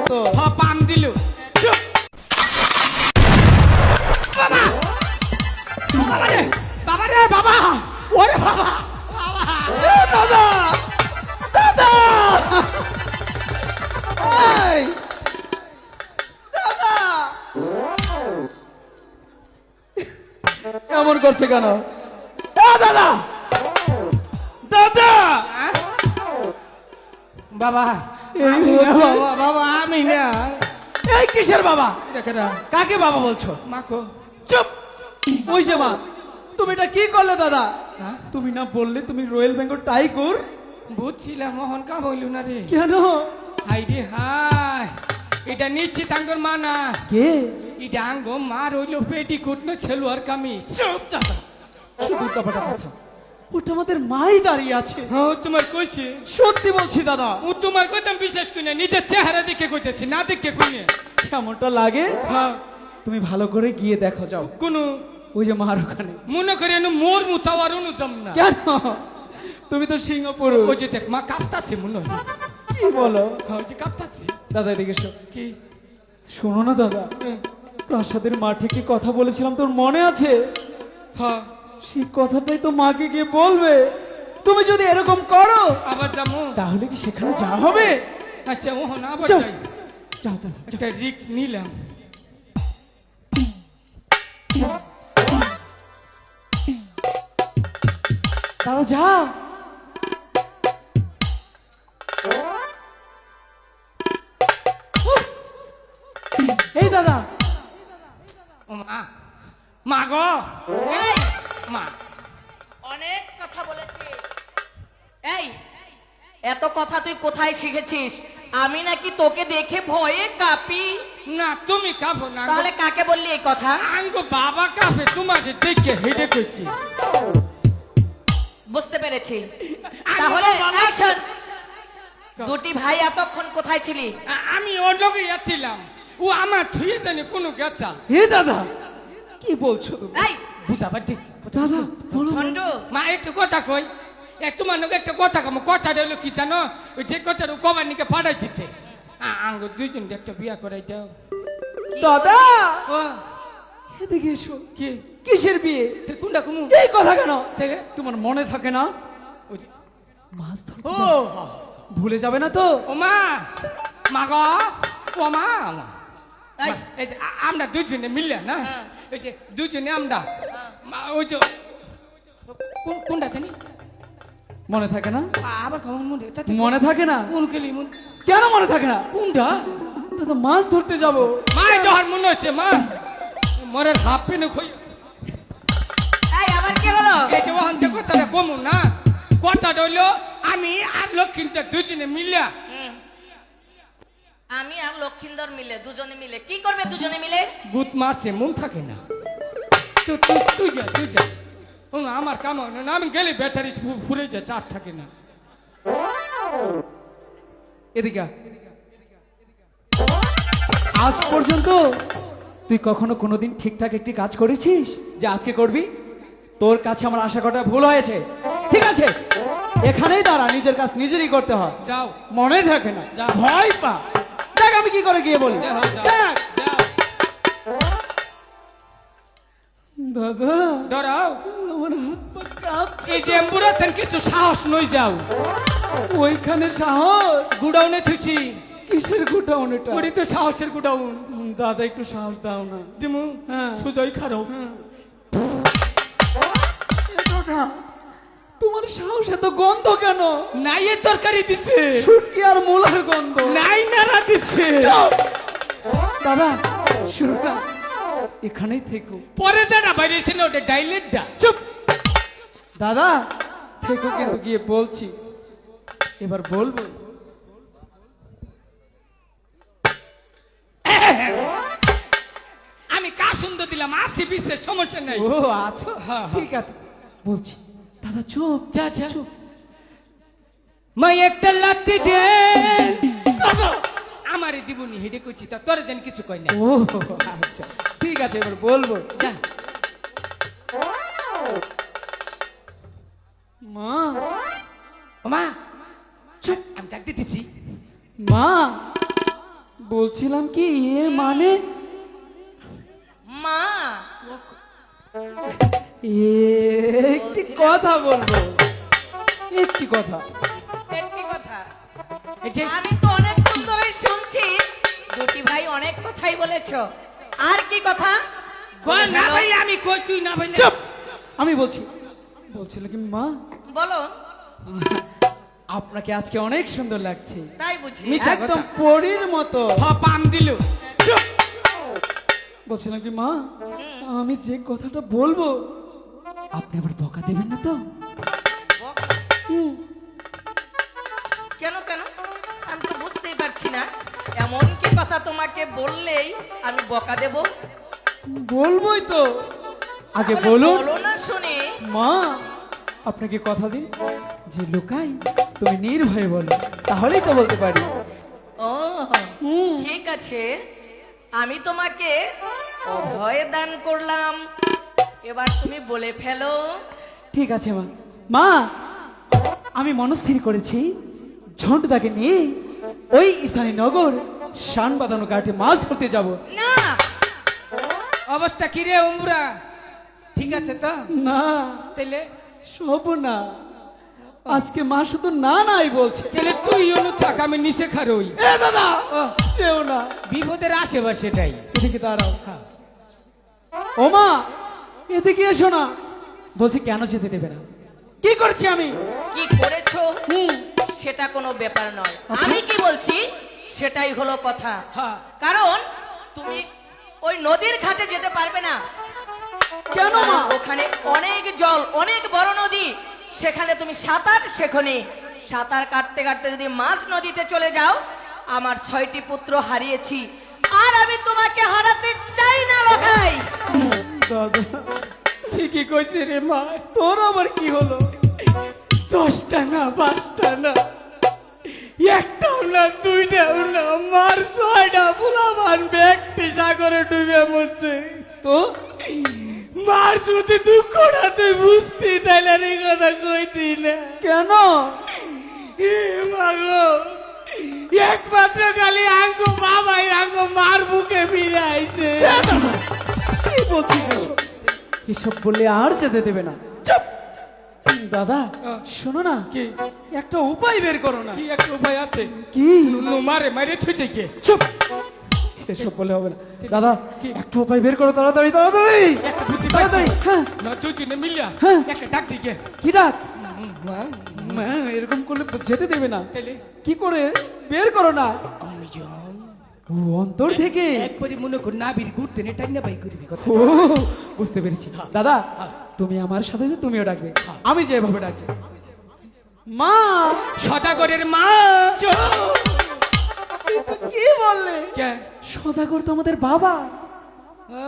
তো পাম দিল বাবা বাবা রে বাবা রে বাবা ওরে বাবা বাবা দাদা দাদা এই দাদা এমন করছে কেন দাদা দাদা বাবা এই হচ্ছে বাবা বাবা আমি না এই কিসের বাবা দেখে না কাকে বাবা বলছো মাখো চুপ ওই যে মা তুমি এটা কি করলে দাদা হ্যাঁ? তুমি না বললে তুমি রয়্যাল বেঙ্গল টাইগার বুঝছিলাম মোহন কা বইল না রে কেন হাই রে হাই এটা নিচ্ছে তাঙ্গর মা না কে এটা আঙ্গ মা রইল পেটিকুট না ছেলুয়ার কামিজ চুপ দাদা শুধু কপাটা কথা ওটা আমাদের মাই দাঁড়িয়ে আছে হ্যাঁ তোমার কইছে সত্যি বলছি দাদা ও তোমার কথা বিশ্বাস করি না নিজের চেহারা দেখে কইতেছি না দেখে কইনে কেমনটা লাগে হ্যাঁ তুমি ভালো করে গিয়ে দেখো যাও কোন ওই যে মার ওখানে মনে করে মোর মুতাও আর অনুজম না কেন তুমি তো সিংহপুর ওই যে দেখ মা কাঁপতাছে মনে হয় কি বলো হ্যাঁ ওই যে কাঁপতাছে দাদা এদিকে এসো কি শোনো না দাদা প্রাসাদের মাঠে কি কথা বলেছিলাম তোর মনে আছে হ্যাঁ সেই কথাটাই তো মাকে গিয়ে বলবে তুমি যদি এরকম করো আবার যাবো তাহলে কি সেখানে যাওয়া হবে আচ্ছা মোহন আবার যাও। যাই যাও দাদা একটা রিক্স নিলাম দাদা যাও এই দাদা ও মা মা গো এই, মা অনেক কথা বলেছিস এই এত কথা তুই কোথায় শিখেছিস আমি নাকি তোকে দেখে ভয়ে কাঁপি না তুমি কাঁপো না তাহলে কাকে বললি এই কথা আঙ্গো বাবা কাঁপে তোমাকে দেখে হেডে করছি বুঝতে পেরেছি তাহলে এই শোন, দুটি ভাই এতক্ষণ কোথায় ছিলি আমি ওর লগে যাচ্ছিলাম ও আমার থুয়ে জানি কোনো গেছা হে দাদা কি বলছো তুমি এই বুঝাবার ঠিক দাদা বলো ছন্ডু মা একটু কথা কই একটু মানুষ একটা কথা কম কথা হলো কি জানো ওই যে কথাটা কবার নিকে পাঠাই দিচ্ছে আঙ্গো দুইজন একটা বিয়া করাই দাও দাদা ও এদিকে এসো কি কিসের বিয়ে কোনটা কুমু এই কথা কেন থেকে তোমার মনে থাকে না ওই যে মাছ ধরতে ও যাও। ভুলে যাবে না তো ও মা মা গো ও মা এই, এই যে আমরা দুজনে মিললে না হ্যাঁ। ওই যে দুজনে আমরা ওই যে কোনটা জানি মনে থাকে না আবার কেমন মনে মনে থাকে না কোন কেলি মন কেন মনে থাকে না কোনটা দাদা মাছ ধরতে যাবো মাই ধর মনে হচ্ছে মা মরে হাফ পেনে খই এই আবার কি হলো এই যে ওখান থেকে কথাটা কমু না কথাটা হইলো আমি আর লক্ষ্মীটা দুজনে মিললা হুম। আমি আর লক্ষিন্দর মিলে দুজনে মিলে কি করবে দুজনে মিলে গুত মারছে মন থাকে না তুই যা ও না, আমার কাম হয় না আমি গেলে ব্যাটারি ফুরে যায় চার্জ থাকে না এদিকে আ। আজ পর্যন্ত তুই কখনো কোনোদিন ঠিকঠাক একটি কাজ করেছিস যে আজকে করবি তোর কাছে আমার আশা করাটা ভুল হয়েছে ঠিক আছে এখানেই দাঁড়া নিজের কাজ নিজেরই করতে হয় যাও মনে থাকে না যাও। ভয় পা দেখ আমি কি করে গিয়ে বলি যাও, যাও। দেখ। যাও দাদা ডরাও আমার হাত পা কাঁপছে এই যে এম্বুরাতেন কিছু সাহস নই যাও ওইখানে সাহস গুডাউনে থুছি কিসের গোটাউন এটা ওটি তো সাহসের গুডাউন দাদা একটু সাহস দাও না দিমু হ্যাঁ। সুজয় খারো এতটা। তোমার সাহস এত গন্ধ কেন নাই এর তরকারি দিছে শুটকি আর মূলার গন্ধ নাই নাড়া দিছে চুপ! দাদা শুনো না এখানেই থেকো পরে যারা বাইরে এসে না ওটা ডাইলেট দা চুপ দাদা থেকো কিন্তু গিয়ে বলছি এবার বলবো আমি কা সুন্দর দিলাম আসি বিশেষ সমস্যা নাই ও আছো হ্যাঁ, হ্যাঁ। ঠিক আছে বলছি দাদা চুপ যা যা চুপ মাই একটা লাত্তি দে আমারে দিবনি হেডে কইছি তা তোরে জানি কিছু কই না ও আচ্ছা ঠিক আছে এবার বলবো যা মা ও মা চুপ আমি ডাক দিতেছি মা বলছিলাম কি মানে মা একটি কথা বলবো, একটি কথা। একটি কথা, এই যে আমি তো অনেকক্ষণ ধরে শুনছি দুটি ভাই অনেক কথাই বলেছো, আর কি কথা? না ভাই আমি কই, তুই না ভাই চুপ, আমি বলছি। বলছিলাম কি মা, বলো। আপনাকে আজকে অনেক সুন্দর লাগছে, তাই বুঝি? মিছা একদম কথা। পরীর মতো। পাম দিল। চুপ। বলছিলাম কি মা, আমি যে কথাটা বলবো আপনি আবার বকা দেবেন না তো? হুম, কেন কেন আমি তো বুঝতেই পারছি না, এমন কি কথা তোমাকে বললেই আমি বকা দেব? বলবোই তো, আগে তাহলে বলুন। বলো না শুনি। মা, আপনাকে কথা দিন যে লুকাই তুমি নির্ভয়ে বলো, তাহলেই তো বলতে পারি। ও হুম, ঠিক আছে, আমি তোমাকে অভয় দান করলাম, এবার তুমি বলে ফেলো। ঠিক আছে মা। মা, আমি মনস্থির করেছি ঝন্টুদাকে নিয়ে ওই স্থানীয় নগর শান বাঁধানো ঘাটে মাছ ধরতে যাব। না অবস্থা কি রে উমরা? ঠিক আছে তো? না, তাইলে সব না, আজকে মা শুধু না নাই বলছে। তাহলে তুই অনু থাক, আমি নিচে খারই। এ দাদা, ও, চেও না, বিপদের আশেপাশেটাই। এদিকে দাঁড়াও। ও মা, এদিকে এসো না। বলছি কেন যেতে দেবে না? কি করছি আমি? কি করেছো হুম, সেটা কোনো ব্যাপার নয়, আচ্ছা। আমি কি বলছি সেটাই হলো কথা। হ্যাঁ। কারণ তুমি ওই নদীর ঘাটে যেতে পারবে না। কেন মা? ওখানে অনেক জল, অনেক বড় নদী, সেখানে তুমি সাঁতার শেখনি। সাঁতার কাটতে কাটতে যদি মাঝ নদীতে চলে যাও, আমার 6টি পুত্র হারিয়েছি, আর আমি তোমাকে হারাতে চাই না ভাই। দাদা ঠিকই কইছে রে মা, তোর আবার কি হলো? 10টা না, 5টা না, একটাও না, 2টাও না, মার 6টা ফুলাবান ব্যক্তি সাগরে ডুবে মরছে। তো মার যদি দুঃখটা তুই বুঝতি, তাইলে আর এই কথা কইতি না। কেন? এ মাগো, একমাত্র খালি আঙ্গো বাবাই আঙ্গো মার বুকে ফিরে আইছে। কি বলছিস এসব? এসব বললে আর যেতে দেবে না। চুপ দাদা, শোনো না, কি? একটা উপায় বের করো না। কি একটা উপায় আছে? কি? মারে মারে থুইছে কে? চুপ, এসব বলে হবে না। দাদা, কি? একটা উপায় বের করো, তাড়াতাড়ি তাড়াতাড়ি একটা বুদ্ধি তাড়াতাড়ি। পাইছি। হ্যাঁ, না দুজনে মিলিয়া হ্যাঁ। একটা ডাক দিকে। কি ডাক? মা, এরকম করলে যেতে দেবে না। তাইলে কি করে বের করো না? আমি যাও। ও, অন্তর থেকে। একবারে মনে কর নাবির ঘুরতে নে টাইনা বাই করবি কথা। ও, বুঝতে পেরেছি। দাদা, তুমি আমার সাথে যে তুমিও ডাকবে, আমি যেভাবে ডাকি। মা, সদাগরের মা। কি বললে? কে? সদাগর তো আমাদের বাবা। ও,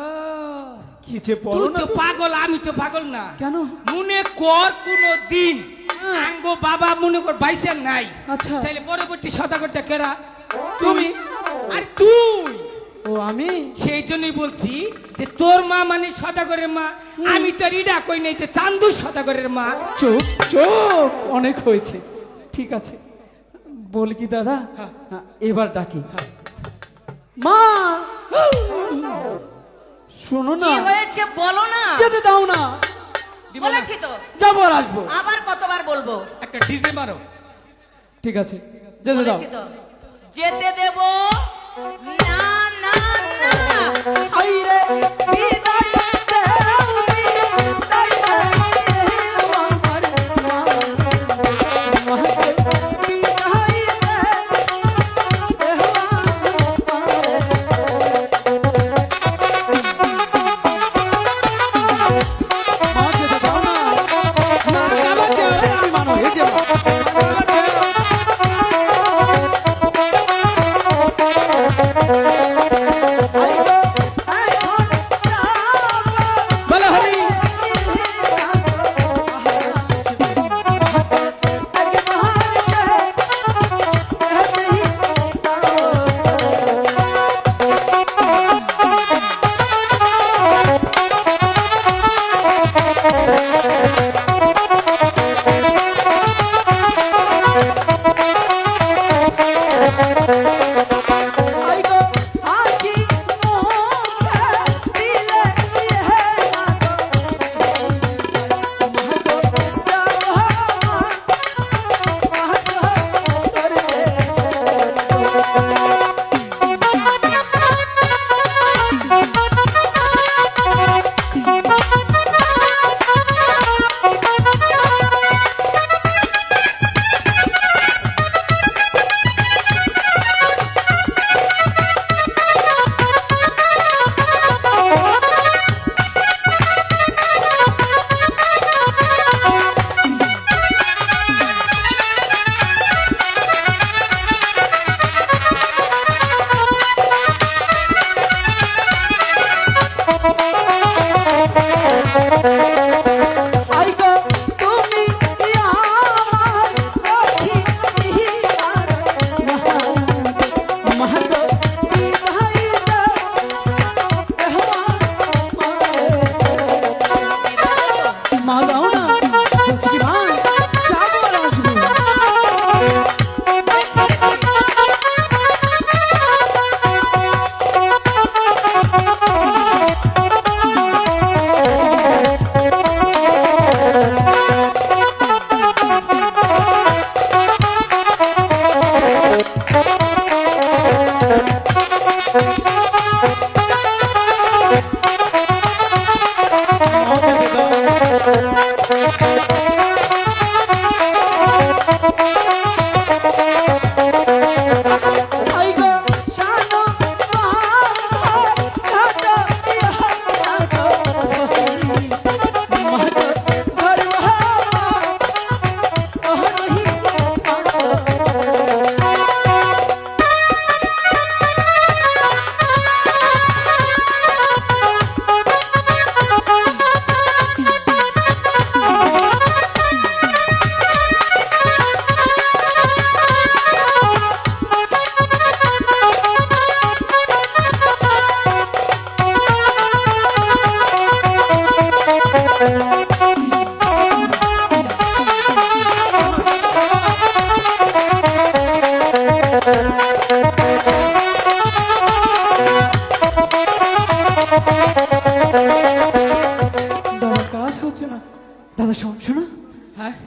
কি যে বলো তুই না তো তুমি। পাগল, আমি তো পাগল না। কেন? মনে কর কোন দিন আঙ্গো বাবা মনে কর বাইসের নাই, আচ্ছা। তাইলে পরবর্তী সদাগরটা কেরা? তুমি। আর তুই। ও, আমি। সেই জন্যই বলছি যে তোর মা মানে সদাগরের মা, আমি তো রিডা কই নাই যে চান্দু সদাগরের মা। চুপ চুপ, অনেক হয়েছে। ঠিক আছে, বল কি দাদা? হ্যাঁ। হ্যাঁ, এবার ডাকি। মা, শোনো না, কি হয়েছে বলো না। যেতে দাও না। দিব না? বলেছি তো, যাবো আর আসবো। আবার কতবার বলবো? একটা ডিজে মারো। ঠিক আছে, যেতে দাও। বলেছি তো, যেতে দেব না না না। আইরে বিদায় দাও, বিদায় দাও, আমার মা, মাকে বিদায় দাও, মা, যেতে দাও না। না, আবার যাও, আমি মানব, এই যে মা।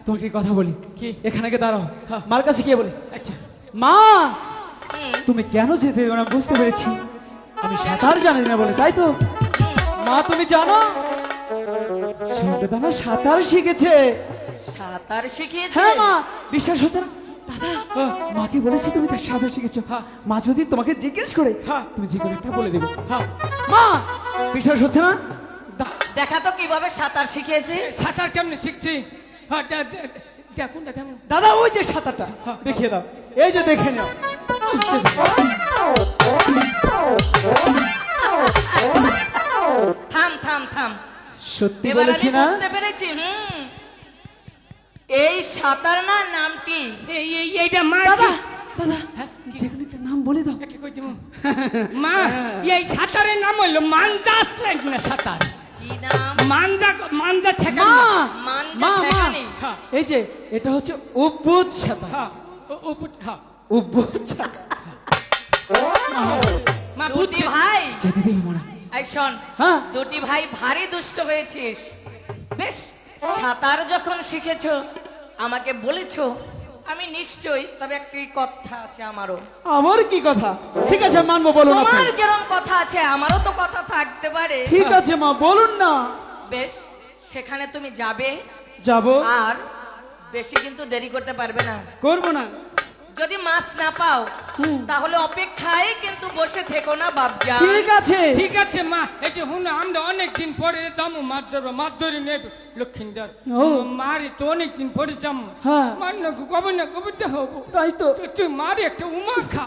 তোমাকে কথা বলি কি? এখানে কে দাঁড়াও হ্যাঁ। মার কাছে গিয়ে বলি আচ্ছা মা তুমি কেন যেতে দেবে না বুঝতে পেরেছি আমি সাঁতার জানি না বলে তাই তো মা তুমি জানো সুব্রতা না সাঁতার শিখেছে সাঁতার শিখিয়েছে হ্যাঁ মা বিশ্বাস হচ্ছে না দাদা মাকে বলেছি তুমি তার সাঁতার শিখেছো মা যদি তোমাকে জিজ্ঞেস করে তুমি যে কোনো একটা বলে দেবে মা বিশ্বাস হচ্ছে না দেখা তো কিভাবে সাঁতার শিখিয়েছিস সাঁতার কেমনে শিখছি হ্যাঁ দেখুন দেখুন দাদা ওই যে সাঁতারটা দেখিয়ে দাও এই যে দেখে নাও থাম থাম থাম সত্যি এবার বলেছি আমি না বুঝতে পেরেছি এই সাঁতার না নামটি এইটা মা দাদা দাদা যে কোনো একটা নাম বলে দাও কি কই দিব মা এই সাঁতারের নাম হইলো মানজা স্লাইড না সাঁতার কি নাম মানজা মানজা ঠেকা মা মানজা মা মা ঠেকানি। এই যে এটা হচ্ছে উদ্ভুত সাঁতার হ্যাঁ হ্যাঁ উদ্ভুত সাঁতার মা দুটি বুঝছি ভাই যেতে দেবে মনে এই শোন হ্যাঁ দুটি ভাই ভারী দুষ্ট হয়েছিস বেশ সাঁতার যখন শিখেছো আমাকে বলেছো আমি নিশ্চয়ই তবে একটি কথা আছে আমারও আমার কি কথা ঠিক আছে মানবো বলুন আপনি তোমার যেরকম কথা আছে আমারও তো কথা থাকতে পারে ঠিক আছে মা বলুন না বেশ সেখানে তুমি যাবে যাবো আর বেশি কিন্তু দেরি করতে পারবে না করবো না যদি মাছ না পাও তাহলে অপেক্ষায় কিন্তু বসে থেকো না বাপজা ঠিক আছে ঠিক আছে মা এই যে হুন আমরা অনেকদিন পরে যাবো মাছ ধরবো মাছ ধরে নেবে লক্ষ্মীন্দর ও। মারি তো অনেকদিন পরে যাবো হ্যাঁ। মার না কবে না কবে তো হবো তাই তো তুই মারি একটা উমা খা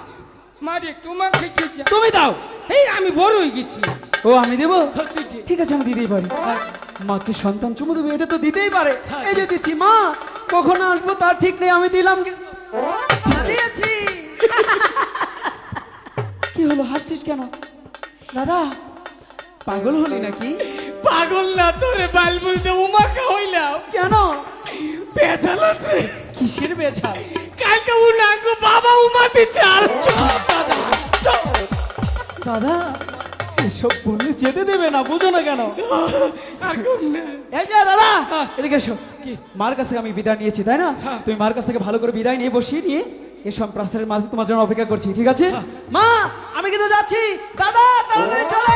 মারি একটা উমা খেয়েছি তুমি দাও এই আমি বড় হয়ে গেছি ও আমি দেবো হ্যাঁ, তুই দে। ঠিক আছে আমি দিতেই পারি মাকে সন্তান চুমু দেবো এটা তো দিতেই পারে হ্যাঁ, এই যে দিচ্ছি মা কখন আসবো তার ঠিক নেই আমি দিলাম কিন্তু দিয়েছি কি হলো হাসছিস কেন দাদা পাগল হলি নাকি পাগল না তোরে বাল বলতে উমা খাওয়াইলাম কেন পেঁচাল আছে কিসের বেঝাল কালকে উনাঙ্গ বাবা উমাতে চাল দাদা এসব বললে যেতে দেবে না বুঝো না কেন এই যে দাদা এদিকে এসো কি মার কাছ থেকে আমি বিদায় নিয়েছি তাই না তুমি মার কাছ থেকে ভালো করে বিদায় নিয়ে বসিয়ে নিয়ে এসব প্রাসাদের মাঝে তোমার জন্য অপেক্ষা করছি ঠিক আছে মা আমি কিন্তু যাচ্ছি দাদা তাড়াতাড়ি চলো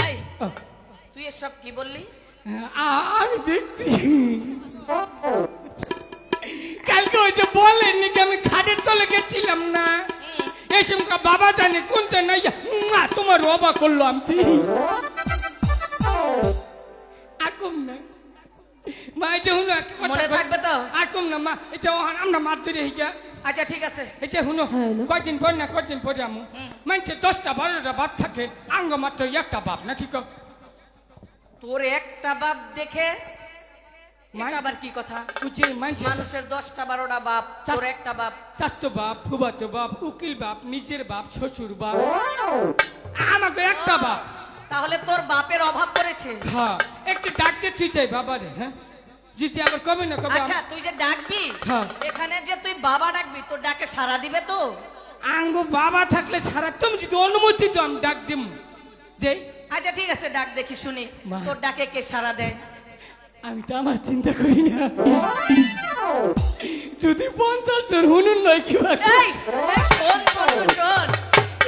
এই, তুই এসব কি বললি আমি দেখছি কালকে ওই যে বলেননি কি আমি খাটের তলে গেছিলাম না এই সময় বাবা জানে কোনটা নাই তোমার অবাক করলো আমি আকুম না মা এই যে হুনো একটা কথা মনে থাকবে তো? আকুম না মা এই যে আমরা মাছ ধরে হিগা আচ্ছা ঠিক আছে এই যে হুনো কয়দিন পর না কয়দিন পরে আমু মানছে 10টা 12টা বাপ থাকে আঙ্গ মাত্র একটা বাপ নাকি কো তোর একটা বাপ দেখে মা- এটা আবার কি কথা বুঝে মানছে মানুষের 10টা 12টা বাপ তোর একটা বাপ চাস্তো বাপ ফুবাতো বাপ উকিল বাপ নিজের বাপ শ্বশুর বাপ আমাকে একটা বাপ তাহলে তোর বাপের অভাব পড়েছে হ্যাঁ একটু ডাকতে তুই চাই বাবা রে হ্যাঁ যদি আবার কবে না কবে আচ্ছা তুই যে ডাকবি হ্যাঁ। এখানে যে তুই বাবা ডাকবি তোর ডাকে সাড়া দিবে তো আঙ্গো বাবা থাকলে সারা তুমি যদি অনুমতি তো আমি ডাক দিম দেই আচ্ছা ঠিক আছে ডাক দেখি শুনি মা। তোর ডাকে কে সাড়া দেয় আমি তো আমার চিন্তা করি না যদি 50 জন হুনুন নয় কেউ এই এই, শোন শোন শোন, শোন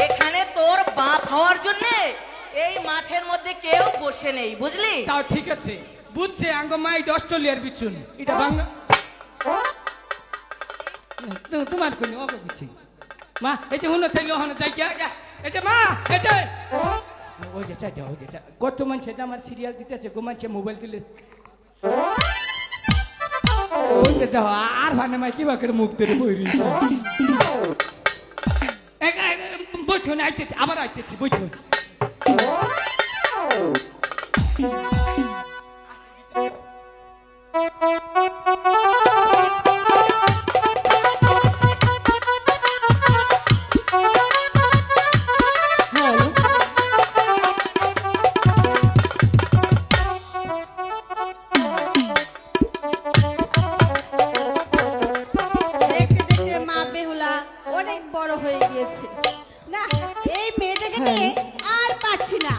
এখানে তোর বাপ হওয়ার জন্য এই মাঠের মধ্যে কেউ বসে নেই বুঝলি তাও ঠিক আছে বুঝছে আঙ্গো মাই অস্ট্রেলিয়ার বিচুন এটা বাংলা তোমার কোন অবাক বুঝছি মা এই যে হুনো থাকলে ওখানে যাই গিয়া এই যে মা এই যে ওই যে চাই ওই যে চা। কত মানুষ আমার সিরিয়াল দিতেছে গো মানুষ মোবাইল তুলে ওই যে দাও আর ভানে মাই কিবা করে মুখ ধরে বই রইছে বইছো না আইতেছি আবার আইতেছি বইছো দেখতে দেখতে মা বেহুলা অনেক বড় হয়ে গিয়েছে না এই মেয়েটাকে নিয়ে আর পাচ্ছি না